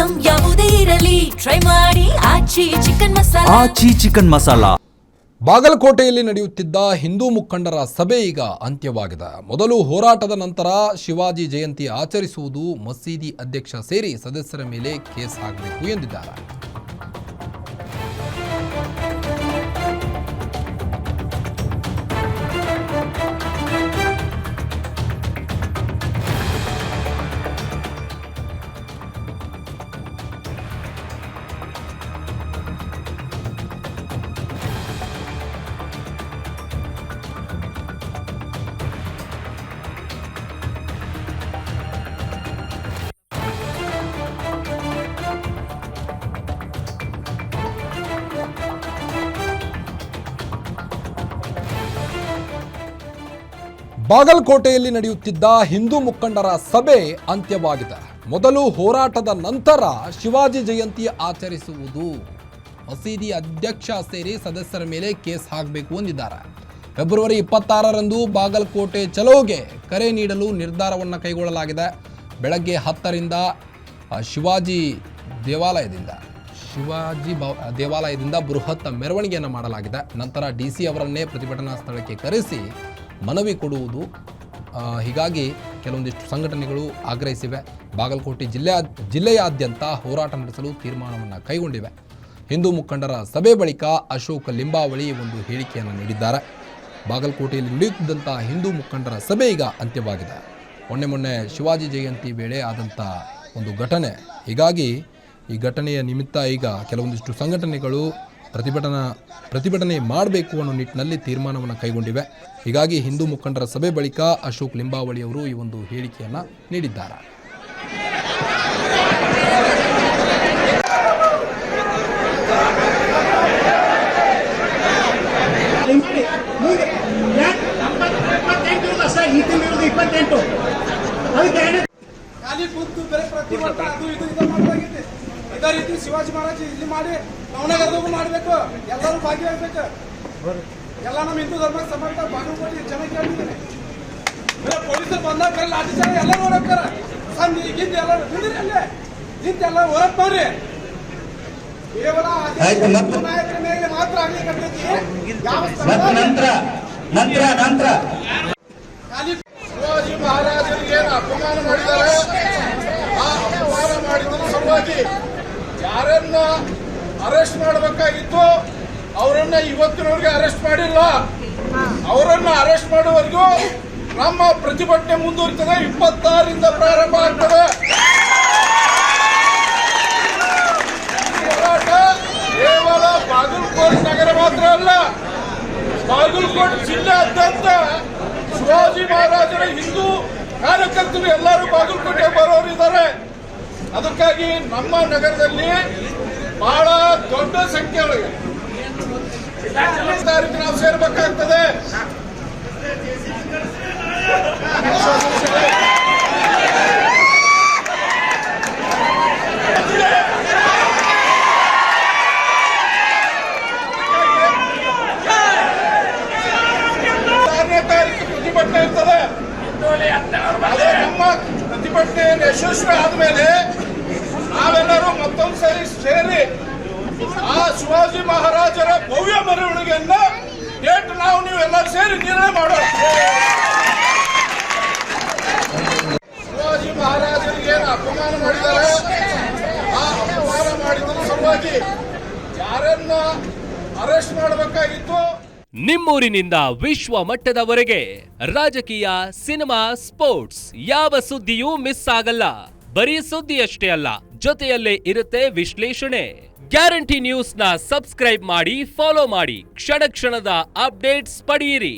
Item ಯಾವುದೇ ಇರಲಿ try ಮಾಡಿ ಆಚಿ ಚಿಕನ್ ಮಸಾಲಾ. ಬಾಗಲಕೋಟೆಯಲ್ಲಿ ನಡೆಯುತ್ತಿದ್ದ ಹಿಂದೂ ಮುಖಂಡರ ಸಭೆ ಈಗ ಅಂತ್ಯವಾಗಿದೆ. ಮೊದಲು ಹೋರಾಟದ ನಂತರ ಶಿವಾಜಿ ಜಯಂತಿ ಆಚರಿಸುವುದು, ಮಸೀದಿ ಅಧ್ಯಕ್ಷ ಸೇರಿ ಸದಸ್ಯರ ಮೇಲೆ ಕೇಸ್ ಹಾಕಬೇಕು ಎಂದಿದ್ದಾರೆ. ಬಾಗಲಕೋಟೆಯಲ್ಲಿ ನಡೆಯುತ್ತಿದ್ದ ಹಿಂದೂ ಮುಖಂಡರ ಸಭೆ ಅಂತ್ಯವಾಗಿದೆ. ಮೊದಲು ಹೋರಾಟದ ನಂತರ ಶಿವಾಜಿ ಜಯಂತಿ ಆಚರಿಸುವುದು, ಮಸೀದಿ ಅಧ್ಯಕ್ಷ ಸೇರಿ ಸದಸ್ಯರ ಮೇಲೆ ಕೇಸ್ ಹಾಕಬೇಕು ಎಂದಿದ್ದಾರೆ. ಫೆಬ್ರವರಿ 26ರಂದು ಬಾಗಲಕೋಟೆ ಚಲೋಗೆ ಕರೆ ನೀಡಲು ನಿರ್ಧಾರವನ್ನು ಕೈಗೊಳ್ಳಲಾಗಿದೆ. ಬೆಳಗ್ಗೆ 10ರಿಂದ ಶಿವಾಜಿ ದೇವಾಲಯದಿಂದ ಬೃಹತ್ ಮೆರವಣಿಗೆಯನ್ನು ಮಾಡಲಾಗಿದೆ. ನಂತರ DC ಅವರನ್ನೇ ಪ್ರತಿಭಟನಾ ಸ್ಥಳಕ್ಕೆ ಕರೆಸಿ ಮನವಿ ಕೊಡುವುದು. ಹೀಗಾಗಿ ಕೆಲವೊಂದಿಷ್ಟು ಸಂಘಟನೆಗಳು ಆಗ್ರಹಿಸಿವೆ. ಬಾಗಲಕೋಟೆ ಜಿಲ್ಲೆಯಾದ್ಯಂತ ಹೋರಾಟ ನಡೆಸಲು ತೀರ್ಮಾನವನ್ನು ಕೈಗೊಂಡಿವೆ. ಹಿಂದೂ ಮುಖಂಡರ ಸಭೆ ಬಳಿಕ ಅಶೋಕ್ ಲಿಂಬಾವಳಿ ಒಂದು ಹೇಳಿಕೆಯನ್ನು ನೀಡಿದ್ದಾರೆ. ಬಾಗಲಕೋಟೆಯಲ್ಲಿ ನಡೆಯುತ್ತಿದ್ದಂಥ ಹಿಂದೂ ಮುಖಂಡರ ಸಭೆ ಈಗ ಅಂತ್ಯವಾಗಿದೆ. ಮೊನ್ನೆ ಶಿವಾಜಿ ಜಯಂತಿ ವೇಳೆ ಆದಂಥ ಒಂದು ಘಟನೆ, ಹೀಗಾಗಿ ಈ ಘಟನೆಯ ನಿಮಿತ್ತ ಈಗ ಕೆಲವೊಂದಿಷ್ಟು ಸಂಘಟನೆಗಳು ಪ್ರತಿಭಟನೆ ಮಾಡಬೇಕು ಅನ್ನೋ ನಿಟ್ಟಿನಲ್ಲಿ ತೀರ್ಮಾನವನ್ನು ಕೈಗೊಂಡಿವೆ. ಹೀಗಾಗಿ ಹಿಂದೂ ಮುಖಂಡರ ಸಭೆ ಬಳಿಕ ಅಶೋಕ್ ಲಿಂಬಾವಳಿ ಅವರು ಈ ಒಂದು ಹೇಳಿಕೆಯನ್ನು ನೀಡಿದ್ದಾರೆ. ಇದೇ ರೀತಿ ಶಿವಾಜಿ ಮಹಾರಾಜ್ ಇಲ್ಲಿ ಮಾಡಿ ನವನಗರದಾಗೂ ಮಾಡಬೇಕು, ಎಲ್ಲರೂ ಭಾಗಿಯಾಗಬೇಕು. ಎಲ್ಲ ನಮ್ಮ ಹಿಂದೂ ಧರ್ಮ ಸಮರ್ಥ ಬಾಗಲಕೋಟೆ ಜನ ಕೇಳಿದ್ದೀನಿ. ಪೊಲೀಸರು ಬಂದಾಗ ಲಾಠಿ ಜನ ಎಲ್ಲರೂ ಹೊರಕ್ಕಾರ ಸಂಧಿ ಗಿಂದಿ ಎಲ್ಲರೂ ನಿಂದ್ರಿ ಅಲ್ಲೇ ನಿಂತೆಲ್ಲ ಹೊರಕ್ ಮಾಡ್ರಿ. ಕೇವಲ ನಾಯಕರ ಮೇಲೆ ಮಾತ್ರ ಆಗ್ಲಿಕ್ಕೆ ಶಿವಾಜಿ ಮಹಾರಾಜರಿಗೆ ಅಪಮಾನ ಮಾಡಿದ್ದಾರೆ. ಆ ಅಪಮಾನ ಮಾಡಿದ ಸಲುವಾಗಿ ಯಾರನ್ನ ಅರೆಸ್ಟ್ ಮಾಡಬೇಕಾಗಿತ್ತು ಅವರನ್ನ ಇವತ್ತಿನವರೆಗೆ ಅರೆಸ್ಟ್ ಮಾಡಿಲ್ಲ. ಅವರನ್ನ ಅರೆಸ್ಟ್ ಮಾಡುವವರೆಗೂ ನಮ್ಮ ಪ್ರತಿಭಟನೆ ಮುಂದುವರಿತದೆ. 26ರಿಂದ ಪ್ರಾರಂಭ ಆಗ್ತದೆ ಹೋರಾಟ. ಕೇವಲ ಬಾಗಲಕೋಟೆ ನಗರ ಮಾತ್ರ ಅಲ್ಲ, ಬಾಗಲಕೋಟೆ ಜಿಲ್ಲೆಯಾದ್ಯಂತ ಶಿವಾಜಿ ಮಹಾರಾಜರ ಹಿಂದೂ ಕಾರ್ಯಕರ್ತರು ಎಲ್ಲರೂ ಬಾಗಲಕೋಟೆ ಬರೋರಿದ್ದಾರೆ. ಅದಕ್ಕಾಗಿ ನಮ್ಮ ನಗರದಲ್ಲಿ ಬಹಳ ದೊಡ್ಡ ಸಂಖ್ಯೆ ಒಳಗೆ ತಾರೀಕು ನಾವು ಸೇರ್ಬೇಕಾಗ್ತದೆ. ಪ್ರತಿಭಟನೆ ಇರ್ತದೆ. ನಮ್ಮ ಪ್ರತಿಭಟನೆ ಯಶಸ್ವಿ ಆದ್ಮೇಲೆ ನಾವೆಲ್ಲರೂ ಮತ್ತೊಂದು ಸೇರಿ ಆ ಶಿವಾಜಿ ಮಹಾರಾಜರ ಭವ್ಯ ಮೆರವಣಿಗೆಯನ್ನ ಡೇಟ್ ನೀವೆಲ್ಲರೂ ಸೇರಿ ನಿರ್ಣಯ ಮಾಡೋಣ. ಶಿವಾಜಿ ಮಹಾರಾಜರಿಗೆ ಅಪಮಾನ ಮಾಡಿದ್ದಾರೆ. ಆ ಅಪಮಾನ ಮಾಡಿದ ಸಲುವಾಗಿ ಯಾರನ್ನ ಅರೆಸ್ಟ್ ಮಾಡಬೇಕಾಗಿತ್ತು. ನಿಮ್ಮೂರಿನಿಂದ ವಿಶ್ವ ಮಟ್ಟದವರೆಗೆ ರಾಜಕೀಯ, ಸಿನಿಮಾ, ಸ್ಪೋರ್ಟ್ಸ್ ಯಾವ ಸುದ್ದಿಯೂ ಮಿಸ್ ಆಗಲ್ಲ. ಬರೀ ಸುದ್ದಿಯಷ್ಟೇ ಅಲ್ಲ, ಜೊತೆಯಲ್ಲೇ ಇರುತ್ತೆ ವಿಶ್ಲೇಷಣೆ. ಗ್ಯಾರಂಟಿ ನ್ಯೂಸ್ನ ಸಬ್ಸ್ಕ್ರೈಬ್ ಮಾಡಿ, ಫಾಲೋ ಮಾಡಿ, ಕ್ಷಣ ಕ್ಷಣದ ಅಪ್ಡೇಟ್ಸ್ ಪಡೆಯಿರಿ.